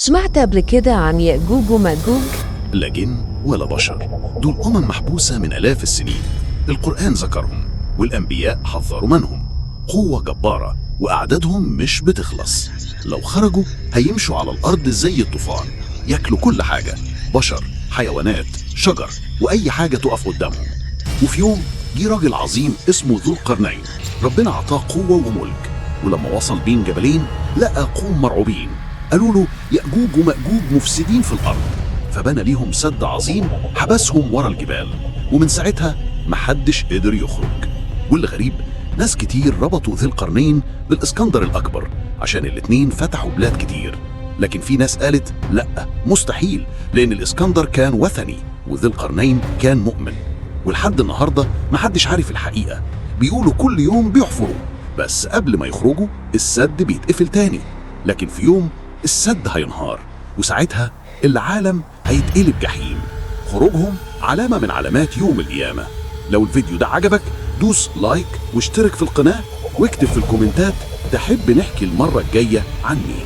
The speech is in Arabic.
سمعت قبل كده عن يأجوج ومأجوج؟ لا جن ولا بشر، دول محبوسة من آلاف السنين. القرآن ذكرهم والأنبياء حذروا منهم. قوة جبارة وأعدادهم مش بتخلص. لو خرجوا هيمشوا على الأرض زي الطوفان، ياكلوا كل حاجة، بشر، حيوانات، شجر، وأي حاجة تقف قدامهم. وفي يوم جه راجل عظيم اسمه ذو القرنين، ربنا أعطاه قوة وملك، ولما وصل بين جبلين لقى قوم مرعوبين. قالوا له يأجوج ومأجوج مفسدين في الأرض، فبنى ليهم سد عظيم حبسهم ورا الجبال، ومن ساعتها محدش قدر يخرج. واللي غريب ناس كتير ربطوا ذي القرنين بالإسكندر الأكبر عشان الاتنين فتحوا بلاد كتير، لكن في ناس قالت لأ مستحيل، لأن الإسكندر كان وثني وذي القرنين كان مؤمن. ولحد النهاردة محدش عارف الحقيقة. بيقولوا كل يوم بيحفروا، بس قبل ما يخرجوا السد بيتقفل تاني، لكن في يوم السد هينهار، وساعتها العالم هيتقلب جحيم. خروجهم علامة من علامات يوم القيامة. لو الفيديو ده عجبك دوس لايك واشترك في القناة، واكتب في الكومنتات تحب نحكي المرة الجاية عن مين.